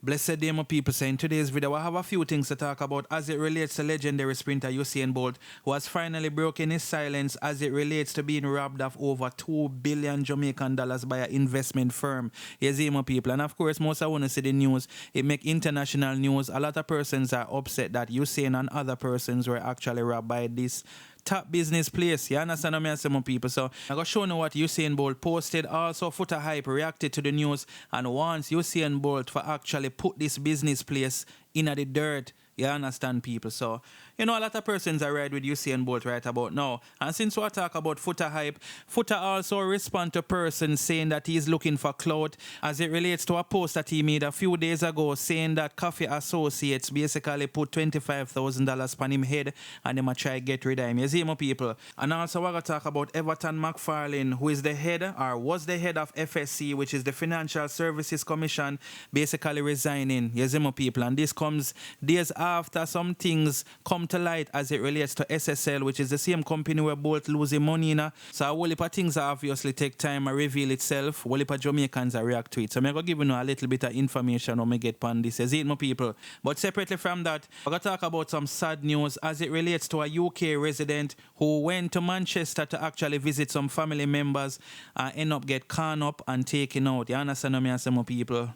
Blessed day, my people. So in today's video, I have a few things to talk about as it relates to legendary sprinter Usain Bolt, who has finally broken his silence as it relates to being robbed of over $2 billion Jamaican dollars by an investment firm. You see, my people. And of course, most I want to see the news. It make international news. A lot of persons are upset that Usain and other persons were actually robbed by this top business place. You understand what I say, my people? So I'm going to show you what Usain Bolt posted. Also, Foota Hype reacted to the news and wants Usain Bolt to actually put this business place in the dirt. You understand, people? So, you know, a lot of persons are ride with Usain Bolt right about now. And since we talk about Foota Hype, Foota also respond to persons saying that he's looking for clout as it relates to a post that he made a few days ago saying that Koffee Associates basically put $25,000 on him head and they might try to get rid of him. You see, my people? And also we're going to talk about Everton McFarlane, who is the head or was the head of FSC, which is the Financial Services Commission, basically resigning. You see, my people? And this comes days after some things come to light as it relates to SSL, which is the same company where both losing money in. So a whole heap of things obviously take time to reveal itself. A whole heap of Jamaicans react to it. So I'm going to give you a little bit of information when we get on this. Is it, my people? But separately from that, we're going to talk about some sad news as it relates to a UK resident who went to Manchester to actually visit some family members and end up get caught up and taken out. You understand what I say, my people?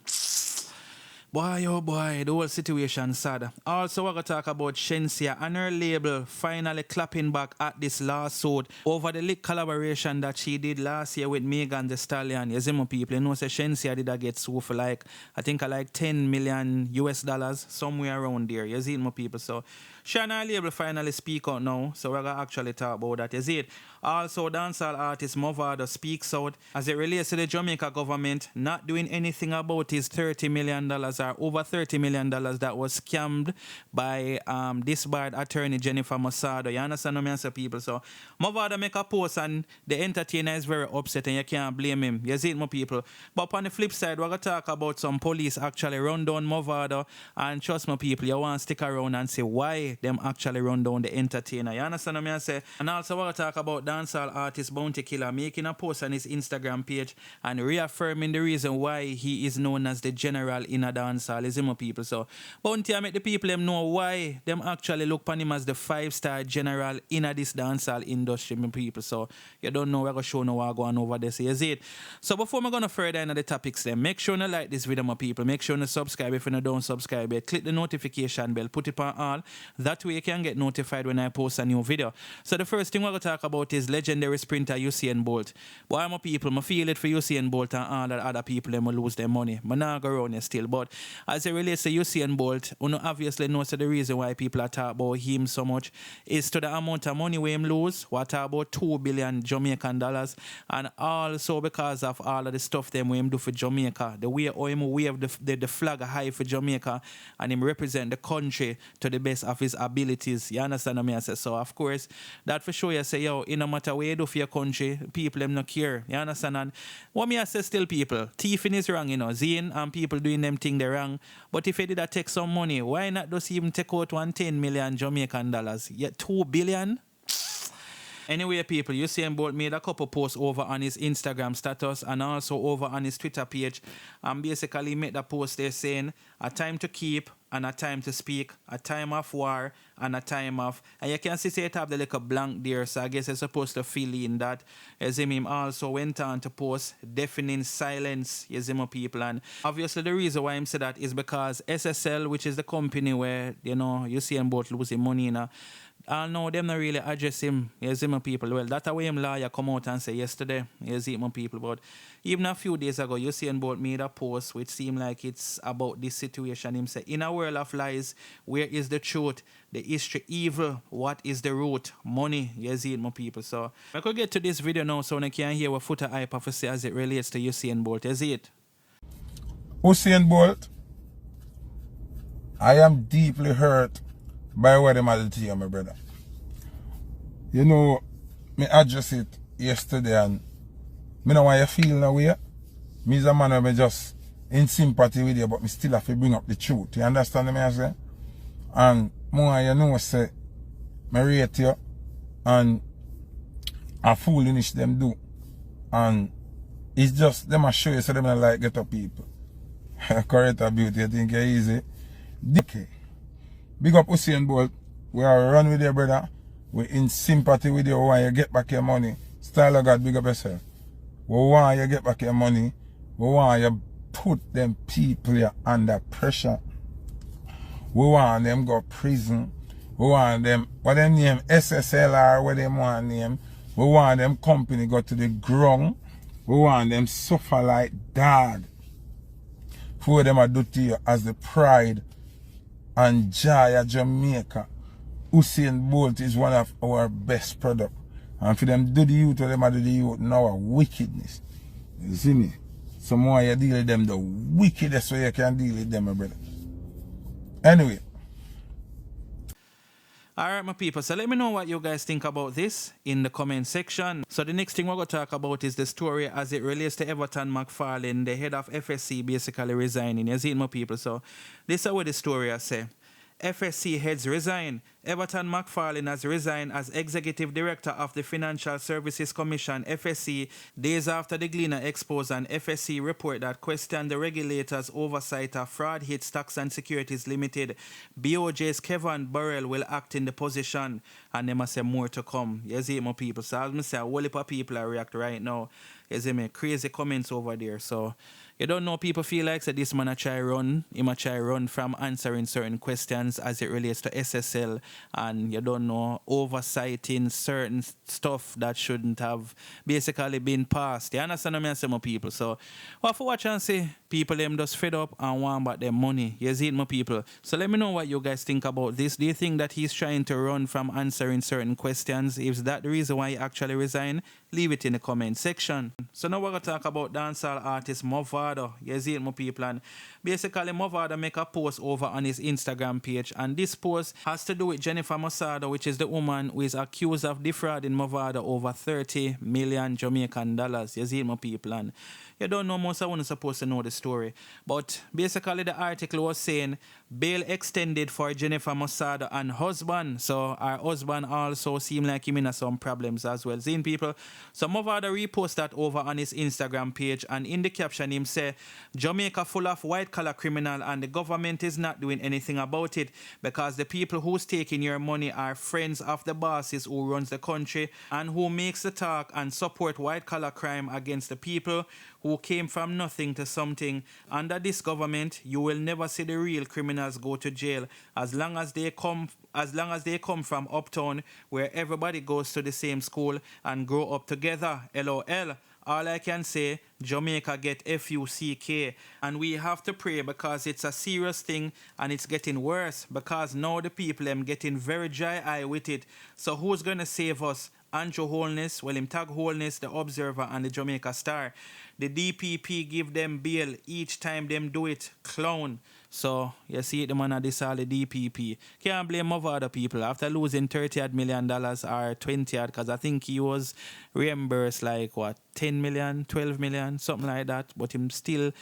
Boy, oh boy, the whole situation sad. Also, we're going to talk about Shenseea and her label finally clapping back at this lawsuit over the leak collaboration that she did last year with Megan Thee Stallion. You see, my people, you know, so Shenseea did get sued for like 10 million US dollars, somewhere around there. You see, my people. So, she and her label finally speak out now, so we're going to actually talk about that. You see it? Also, dancehall artist Mavado speaks out as it relates to the Jamaica government not doing anything about his $30 million or over $30 million that was scammed by disbarred attorney Jennifer Mavado. You understand what I say, people? So, Mavado make a post and the entertainer is very upset and you can't blame him. You see it, my people? But on the flip side, we're going to talk about some police actually run down Mavado, and trust me, people, you want to stick around and see why them actually run down the entertainer. You understand what I say? And also we're going to talk about dancehall artist Bounty Killer making a post on his Instagram page and reaffirming the reason why he is known as the general in a dancehall. Is him, people? So Bounty, I make the people them know why them actually look upon him as the 5-star general in a this dancehall industry, my people. So you don't know, we're going to show no what going over this. You see it? So before we're going to further into the topics then, make sure you like this video, my people. Make sure you subscribe if you don't subscribe yet. Click the notification bell, put it on all. That way you can get notified when I post a new video. So the first thing we're going to talk about is legendary sprinter Usain Bolt. Boy, my people, I feel it for Usain Bolt and all that other people them will lose their money. I'm not going around here still. But as it relates to Usain Bolt, you know, obviously knows the reason why people are talking about him so much is to the amount of money we him lose. What about $2 billion Jamaican dollars, and also because of all of the stuff them we him do for Jamaica. The way him wave the flag high for Jamaica and him represent the country to the best of his abilities. You understand what I say? So of course, that for sure you say, yo, it no matter what you do for your country, people them not care. You understand? And what me I say still, people, thieving is wrong, you know, Zane and people doing them thing they wrong. But if you did take some money, why not just even take out 110 million Jamaican dollars? Yet $2 billion? Anyway, people, Usain Bolt made a couple posts over on his Instagram status and also over on his Twitter page. And basically made a post there saying, a time to keep and a time to speak, a time of war and a time of... And you can see it have the little blank there, so I guess it's supposed to fill in that. As him also went on to post deafening silence, you see my people. And obviously the reason why him said that is because SSL, which is the company where, you know, Usain Bolt losing money in, I know them not really address him. You see my people. Well, that's why him lawyer come out and say yesterday. You see my people. But even a few days ago, Usain Bolt made a post which seemed like it's about this situation. Him say, in a world of lies, where is the truth? The history evil. What is the root? Money. You see it, my people. So I could get to this video now so I can hear what Foota Hype have to say as it relates to Usain Bolt. You see it? Usain Bolt, I am deeply hurt by what them had to you, my brother. You know, me address it yesterday and me know why you feel that way. Me is a man who me just in sympathy with you, but me still have to bring up the truth. You understand me I say? And more you know say me rate you and a foolish them do. And it's just them a show you so them not like get up people. Correct beauty, you think you're easy? Okay. Big up Usain Bolt. We are run with your brother. We're in sympathy with you. We want you get back your money. Style of God, big up yourself. We want you get back your money. We want you put them people here under pressure. We want them go prison. We want them, what them name, SSLR, what them want name. We want them company go to the ground. We want them suffer like dog. For them I do to you as the pride and joy of Jamaica. Usain Bolt is one of our best products. And for them do the youth, what them I do the youth now wickedness. You see me? Some more you deal with them the wickedest way you can deal with them, my brother. Anyway. Alright, my people, so let me know what you guys think about this in the comment section. So the next thing we're going to talk about is the story as it relates to Everton McFarlane, the head of FSC, basically resigning. You see it, my people? So this is what the story I say. FSC heads resign. Everton McFarlane has resigned as Executive Director of the Financial Services Commission, FSC, days after the Gleaner exposed an FSC report that questioned the regulator's oversight of Fraud Hits Tax and Securities Limited. BOJ's Kevin Burrell will act in the position, and they must say more to come. You see, my people. So as I say, a whole heap of people are react right now. You see me? Crazy comments over there. So you don't know, people feel like that this man a try run. He might try run from answering certain questions as it relates to SSL, and you don't know, oversighting certain stuff that shouldn't have basically been passed. You understand what I say, my people? So what for watch and see, people them just fed up and want back their money. You see it, my people? So let me know what you guys think about this. Do you think that he's trying to run from answering certain questions? Is that the reason why he actually resigned? Leave it in the comment section. So now we're going to talk about dancehall artist Mavado. You see it, my people? And basically, Mavado make a post over on his Instagram page. And this post has to do with Jennifer Mosado, which is the woman who is accused of defrauding Mavado over 30 million Jamaican dollars. You see it, my people? And you don't know, most of one is supposed to know the story. But basically, the article was saying bail extended for Jennifer Mosado and husband. So our husband also seemed like him in some problems as well. Seeing people. So Mavado repost that over on his Instagram page, and in the caption him say, Jamaica full of white collar criminal and the government is not doing anything about it because the people who's taking your money are friends of the bosses who runs the country and who makes the talk and support white collar crime against the people who came from nothing to something. Under this government, you will never see the real criminals go to jail as long as they come from uptown where everybody goes to the same school and grow up together. LOL. All I can say, Jamaica get FUCK. And we have to pray because it's a serious thing and it's getting worse because now the people am getting very dry eye with it. So who's going to save us? Andrew Holness, well, him tag Holness, the Observer, and the Jamaica Star. The DPP give them bail each time them do it. Clown. So, you see the man of this all the DPP. Can't blame of other people. After losing $30 million or 20 because I think he was reimbursed like, what, 10 million, 12 million, something like that. But him still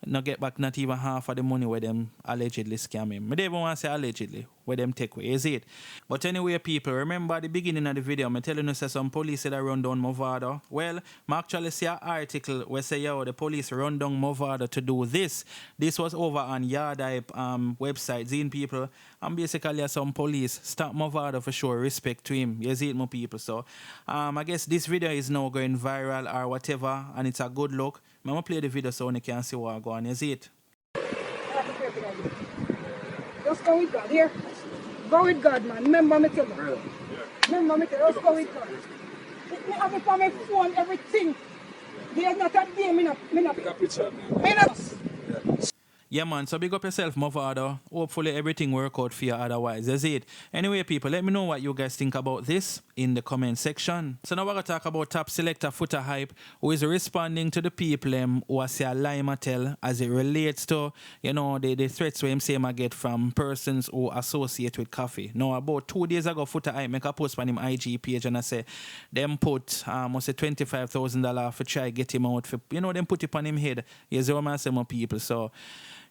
not get back not even half of the money where them allegedly scam him. I don't even want to say allegedly, where them take away, is it? But anyway, people, remember at the beginning of the video, I'm telling you say some police said I run down Mavado. Well, I actually see an article where say, yo, the police run down Mavado to do this. This was over on Yard Hype website, Zine people. And basically some police stop Mavado for sure, respect to him. You see it, my people. So I guess this video is now going viral or whatever, and it's a good look. I'm going to play the video so you can see what going on. You see it? Just go with God. Here. Go with God, man. Remember me tell you. Remember me tell you. Just go with God. Me have it on my phone, everything. There's not a day, me not. Yeah, man, so big up yourself, Mavado. Hopefully everything work out for you otherwise. That's it. Anyway, people, let me know what you guys think about this in the comment section. So now we're going to talk about top selector Foota Hype, who is responding to the people who are say a lie tell as it relates to, you know, the threats where him say I get from persons who associate with Koffee. Now, about 2 days ago, Foota Hype make a post on him IG page and I say, them put must say $25,000 for try get him out. For, you know, them put it on him head. You see what I say, my people. So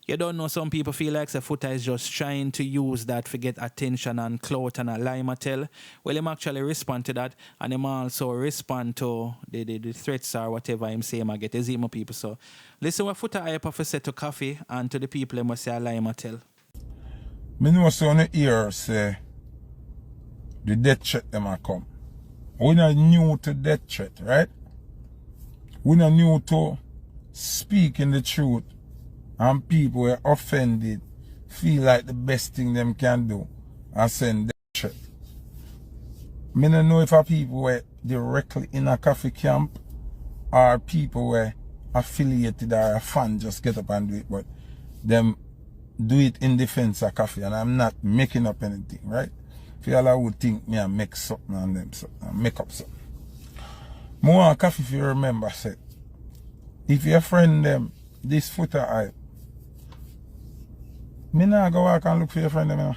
You don't know, some people feel like the Foota is just trying to use that to get attention and clout and a lie tell. Well, him actually respond to that, and him also respond to the threats or whatever him say him I get. You see my people. So listen what Foota Hype have said to Koffee and to the people him say a lie tell. Me know so on the ear say the death threat them a come. We not new to death threat, right? We not new to speaking the truth. And people were offended, feel like the best thing them can do, and send death threat. Me don't know if a people were directly in a Koffee camp or people were affiliated or a fan just get up and do it, but them do it in defense of Koffee, and I'm not making up anything, right? If y'all would think me I make something on them, so I make up something. More on Koffee, if you remember, said, if your friend them, this Foota Hype, me nah go walk and look for your friend them, you know?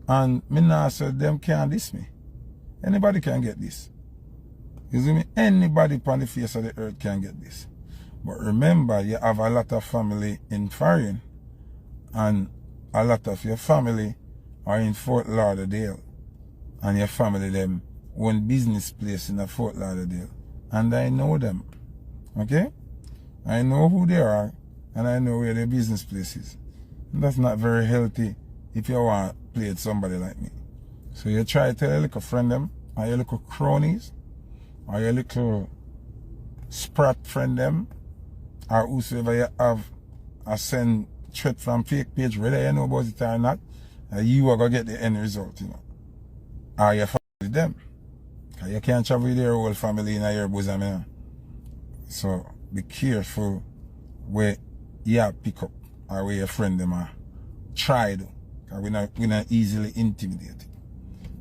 And me nah say them can't diss me. Anybody can get this. You see me? Anybody on the face of the earth can get this. But remember, you have a lot of family in foreign, and a lot of your family are in Fort Lauderdale, and your family them own business place in a Fort Lauderdale, and I know them. Okay? I know who they are, and I know where their business place is. And that's not very healthy if you want to play with somebody like me. So you try to tell your little friend them, or your little cronies, or your little sprat friend them, or whosoever you have, or send threat from fake page, whether you know about it or not, you are going to get the end result, you know. Or you family them. Because you can't travel with your whole family in your bosom, you know. So be careful where you pick up or where your friend them are. Try to. Because we're not easily intimidated.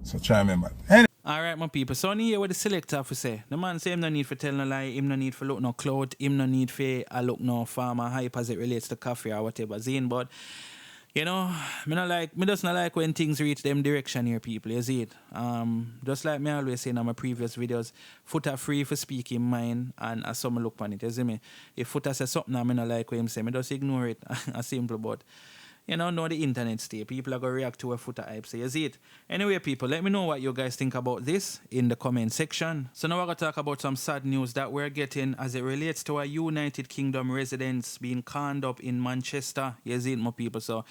So try remember. Anyway. Alright, my people. So, here what the selector have to say. The man say him no need for tell no lie, him no need for look no clout, him no need for look no farmer hype as it relates to Koffee or whatever. Zine, but you know, me just not like when things reach them direction here, people. You see it? Just like me always say in my previous videos, Foota free for speaking mind and as some look on it. You see me? If Foota says something I not like what him say, me just ignore it. As simple, but you know the internet stay. People are going to react to a Foota Hype. So you see it? Anyway, people, let me know what you guys think about this in the comment section. So now we're going to talk about some sad news that we're getting as it relates to a United Kingdom residents being conned up in Manchester. You see it, my people? So,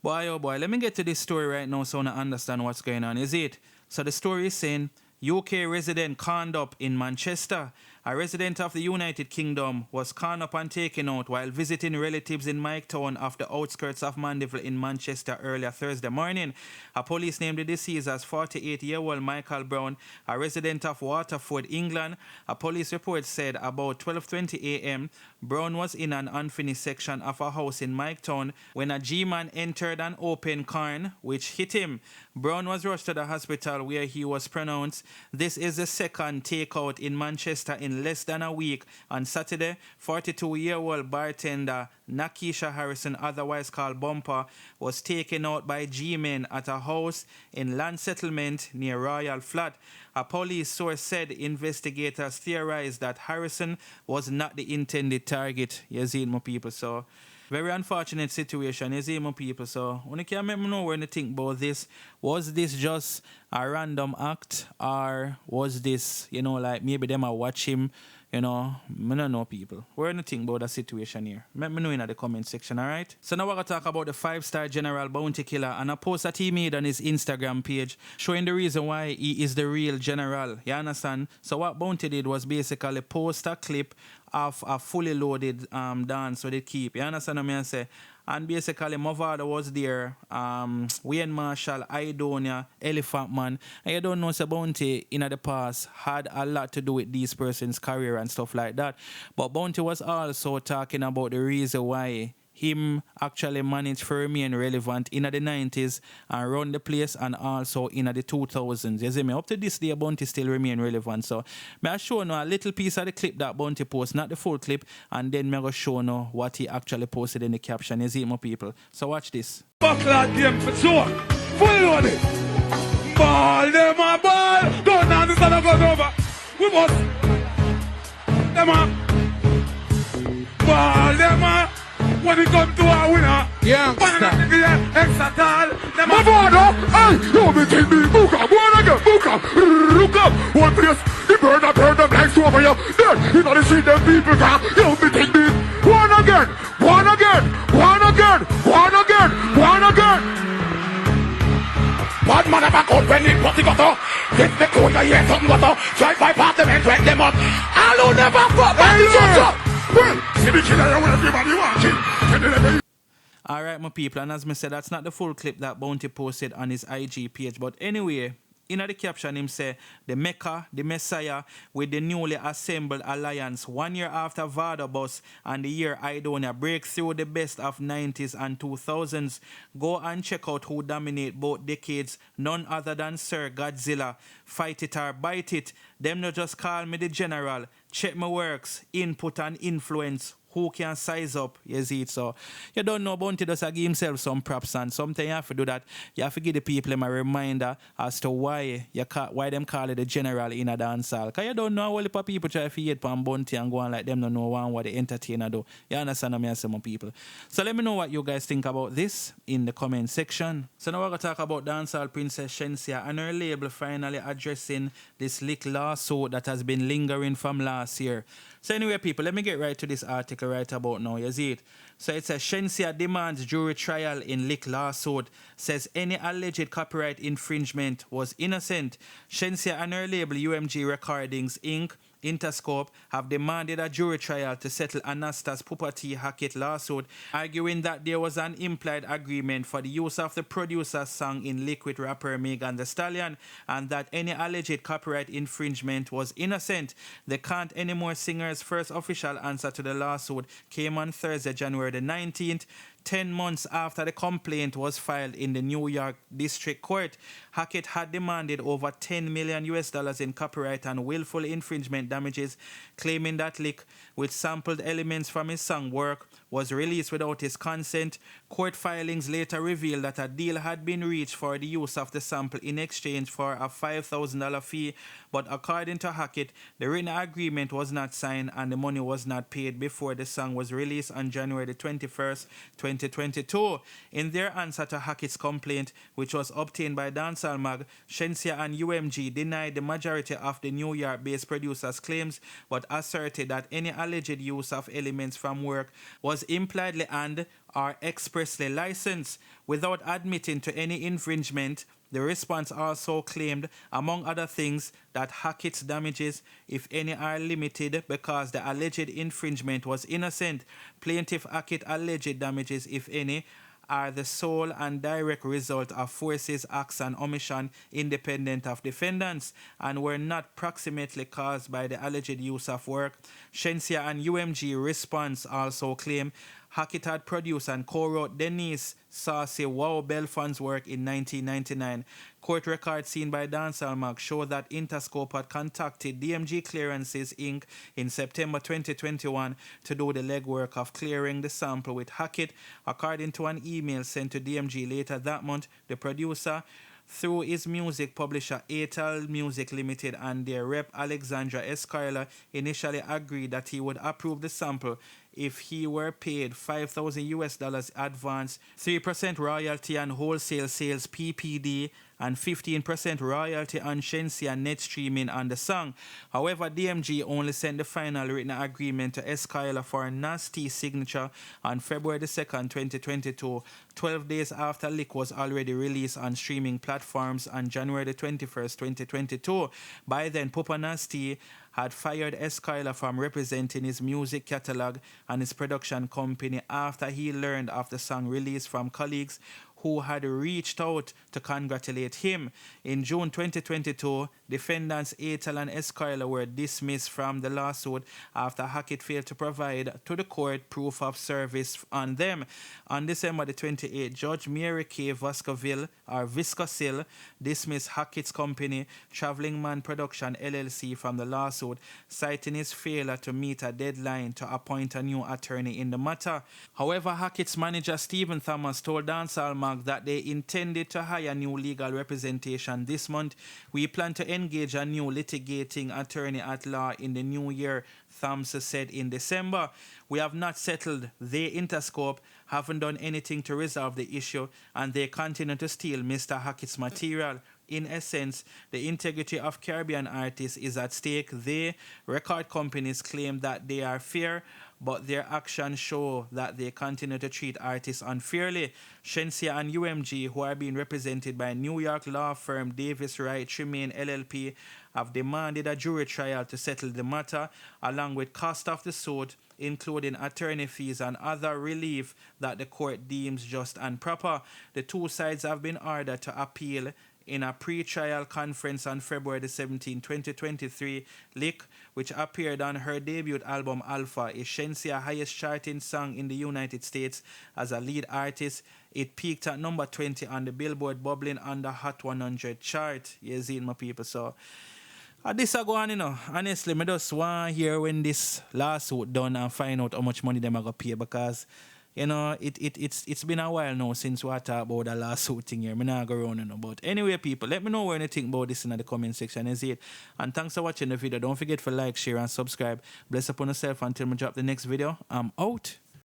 boy, oh boy, let me get to this story right now so I understand what's going on. You see it? So the story is saying, UK resident conned up in Manchester. A resident of the United Kingdom was conned up and taken out while visiting relatives in Miketown off the outskirts of Mandeville in Manchester earlier Thursday morning. A police named the deceased as 48-year-old Michael Brown, a resident of Waterford, England. A police report said about 12:20 a.m. Brown was in an unfinished section of a house in Miketown when a G-man entered an open car which hit him. Brown was rushed to the hospital where he was pronounced. This is the second takeout in Manchester in less than a week. On Saturday, 42-year-old bartender Nakisha Harrison, otherwise called Bumper, was taken out by G-men at a house in Land Settlement near Royal Flat. A police source said investigators theorized that Harrison was not the intended target. You see, my people, so very unfortunate situation, you see, my people. So, when you can let me know when you think about this, was this just a random act, or was this, you know, like maybe them are watch him, you know, I don't know, people. What do you think about the situation here? Let me know in the comment section, alright? So now we're going to talk about the 5-star general bounty killer and a post that he made on his Instagram page showing the reason why he is the real general. You understand? So what Bounty did was basically post a clip of a fully loaded dance with the keep. You understand what I say? And basically, Mavado was there, Wayne Marshall, Idonia, Elephant Man. And you don't know, so Bounty in the past had a lot to do with these persons' career and stuff like that. But Bounty was also talking about the reason why him actually managed to remain relevant in the 90s and run the place, and also in the 2000s. You see me? Up to this day, Bounty still remain relevant. So, I'll show you a little piece of the clip that Bounty post, not the full clip, and then I'll show you what he actually posted in the caption. You see, my people? So, watch this. Buckler game for sure. Full on it. Ball them a ball. Don't now this other goes over. We must. Them a. Ball them a. when it comes to a winner. Yeah, One of them get extra tall. Mavado, hey, you me take me, book up, one again, book up, look up, one place, the bird up next over you, then, you know, the street, them people come, you me take me, one again, one again, one again, one again, one again. Bad man have a cold when it was the gutter, get the cold, I hear something gutter, drive by apartment, rent them up, all who never fuck, back the church up. Well, see the killer, everybody watching, Alright, my people, and as I said, that's not the full clip that Bounty posted on his IG page. But anyway, in the caption, him say, the Mecca, the Messiah, with the newly assembled alliance, 1 year after Mavado bus and the year Idonia break through the best of 90s and 2000s. Go and check out who dominate both decades, none other than Sir Godzilla. Fight it or bite it. Them no just call me the general. Check my works, input and influence. Who can size up, you see it. So you don't know Bounty does give himself some props, and sometimes you have to do that. You have to give the people a reminder as to why why them call it the general in a dance hall. Because you don't know how all people try to hate on Bounty and go on like them don't know what the entertainer do. You understand what I say, my people? So let me know what you guys think about this in the comment section. So now we're going to talk about dancehall princess Shenseea and her label finally addressing this leak lawsuit that has been lingering from last year. So anyway, people, let me get right to this article right about now. You see it? So it says, Shenseea demands jury trial in leak lawsuit. Says any alleged copyright infringement was innocent. Shenseea and her label UMG Recordings Inc. Interscope have demanded a jury trial to settle Anasta's property Hackett lawsuit, arguing that there was an implied agreement for the use of the producer's song in Liquid rapper Megan Thee Stallion, and that any alleged copyright infringement was innocent. The Can't Anymore singer's first official answer to the lawsuit came on Thursday, January the 19th. 10 months after the complaint was filed in the New York District Court. Hackett had demanded over $10 million in copyright and willful infringement damages, claiming that leak, with sampled elements from his song work, was released without his consent. Court filings later revealed that a deal had been reached for the use of the sample in exchange for a $5,000 fee, but according to Hackett, the written agreement was not signed and the money was not paid before the song was released on January 21st, 2022. In their answer to Hackett's complaint, which was obtained by Dancehall Mag, Shenseea and UMG denied the majority of the New York-based producer's claims, but asserted that any alleged use of elements from work was impliedly and are expressly licensed. Without admitting to any infringement, the response also claimed, among other things, that Hackett's damages, if any, are limited because the alleged infringement was innocent. Plaintiff Hackett alleged damages, if any, are the sole and direct result of forces, acts, and omission independent of defendants and were not proximately caused by the alleged use of work. Shenseea and UMG response also claim Hackett had produced and co-wrote Denise Saucy Wow Belfon's work in 1999. Court records seen by Dancehall Mag show that Interscope had contacted DMG Clearances Inc. in September 2021 to do the legwork of clearing the sample with Hackett. According to an email sent to DMG later that month, the producer, through his music publisher Atal Music Limited and their rep Alexandra Eskyler, initially agreed that he would approve the sample if he were paid $5,000 advance, 3% royalty on wholesale sales PPD, and 15% royalty on Shenseea net streaming on the song. However, DMG only sent the final written agreement to Eskyler for a nasty signature on February 2nd, 2022, 12 days after Lick was already released on streaming platforms on January 21st, 2022. By then, Pupa Nasty had fired Eskyler from representing his music catalog and his production company after he learned of the song release from colleagues who had reached out to congratulate him. In June 2022, defendants Atal and Eskyler were dismissed from the lawsuit after Hackett failed to provide to the court proof of service on them. On December the 28th, Judge Mary K. Viscosil dismissed Hackett's company, Traveling Man Production LLC, from the lawsuit, citing his failure to meet a deadline to appoint a new attorney in the matter. However, Hackett's manager Stephen Thomas told Dancehall Mag remarked that they intended to hire new legal representation this month. We plan to engage a new litigating attorney at law in the new year, Thamsa said in December. We have not settled. They, Interscope, haven't done anything to resolve the issue, and they continue to steal Mr. Hackett's material. In essence, the integrity of Caribbean artists is at stake. They, record companies, claim that they are fair, but their actions show that they continue to treat artists unfairly. Shenseea and UMG, who are being represented by New York law firm Davis Wright Tremaine LLP, have demanded a jury trial to settle the matter, along with cost of the suit, including attorney fees and other relief that the court deems just and proper. The two sides have been ordered to appeal. In a pre-trial conference on February the 17, 2023, Lick, which appeared on her debut album Alpha, is Shensea's highest charting song in the United States as a lead artist. It peaked at number 20 on the Billboard Bubbling on the Hot 100 chart. You see, my people, so... this a go on, you know. Honestly, I just want to hear when this lawsuit done and find out how much money them are going to pay, because... You know, it's been a while now since we talk about the lawsuit thing here. I'm not going around, you know. But anyway, people, let me know what you think about this in the comment section. Is it? And thanks for watching the video. Don't forget to like, share, and subscribe. Bless upon yourself until we drop the next video. I'm out.